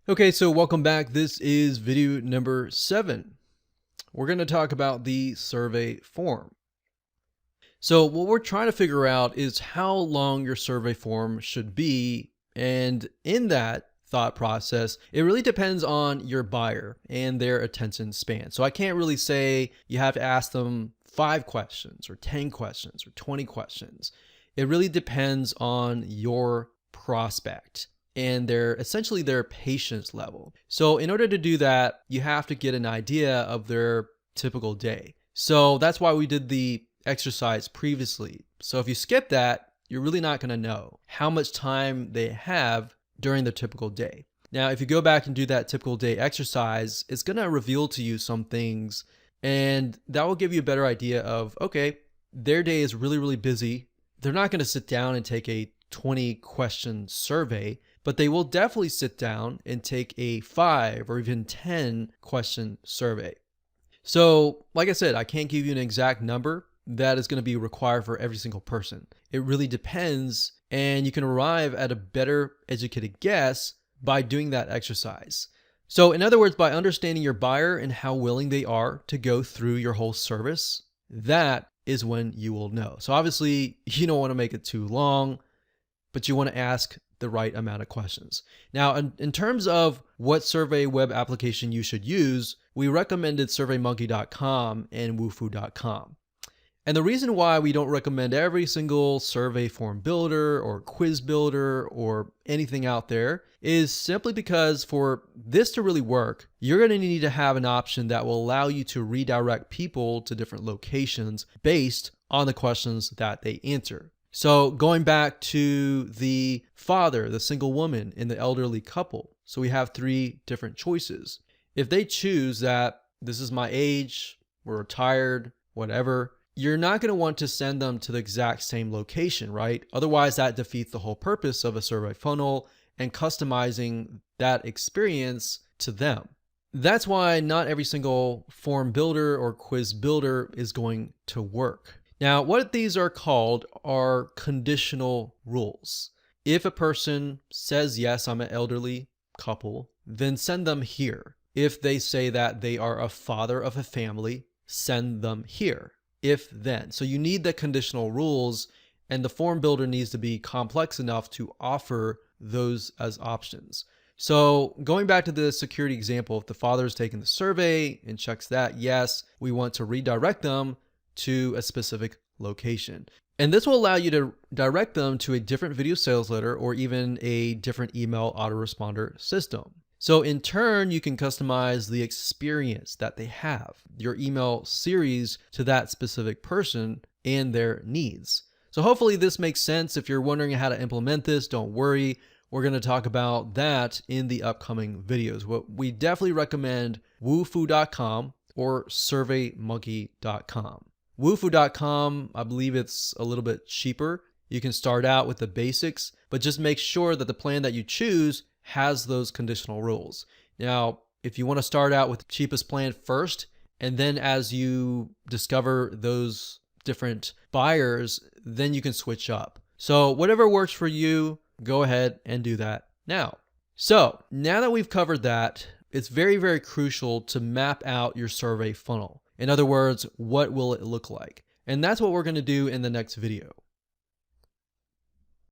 Okay, so welcome back. This is video number 7. We're going to talk about the survey form. So what we're trying to figure out is how long your survey form should be. And in that thought process, it really depends on your buyer and their attention span. So I can't really say you have to ask them 5 questions or 10 questions or 20 questions. It really depends on your prospect and essentially their patience level. So in order to do that, you have to get an idea of their typical day. So that's why we did the exercise previously. So if you skip that, you're really not going to know how much time they have during their typical day. Now, if you go back and do that typical day exercise, it's going to reveal to you some things, and that will give you a better idea of, okay, their day is really, really busy. They're not going to sit down and take a 20 question survey, but they will definitely sit down and take a 5 or even 10 question survey. So, like I said, I can't give you an exact number that is going to be required for every single person. It really depends, and you can arrive at a better educated guess by doing that exercise. So, in other words, by understanding your buyer and how willing they are to go through your whole service, that is when you will know. So obviously, you don't want to make it too long, but you want to ask the right amount of questions. Now, in terms of what survey web application you should use, we recommended surveymonkey.com and wufoo.com. And the reason why we don't recommend every single survey form builder or quiz builder or anything out there is simply because for this to really work, you're going to need to have an option that will allow you to redirect people to different locations based on the questions that they answer. So going back to the father, the single woman, and the elderly couple. So we have 3 different choices. If they choose that this is my age, we're retired, whatever, you're not going to want to send them to the exact same location, right? Otherwise, that defeats the whole purpose of a survey funnel and customizing that experience to them. That's why not every single form builder or quiz builder is going to work. Now, what these are called are conditional rules. If a person says, yes, I'm an elderly couple, then send them here. If they say that they are a father of a family, send them here. If then. So you need the conditional rules, and the form builder needs to be complex enough to offer those as options. So going back to the security example, if the father is taking the survey and checks that, yes, we want to redirect them to a specific location. And this will allow you to direct them to a different video sales letter or even a different email autoresponder system. So in turn, you can customize the experience that they have, your email series to that specific person and their needs. So hopefully this makes sense. If you're wondering how to implement this, don't worry. We're going to talk about that in the upcoming videos. What we definitely recommend wufoo.com or surveymonkey.com. Wufoo.com, I believe it's a little bit cheaper. You can start out with the basics, but just make sure that the plan that you choose has those conditional rules. Now, if you want to start out with the cheapest plan first, and then as you discover those different buyers, then you can switch up. So whatever works for you, go ahead and do that now. So now that we've covered that, it's very, very crucial to map out your survey funnel. In other words, what will it look like? And that's what we're going to do in the next video.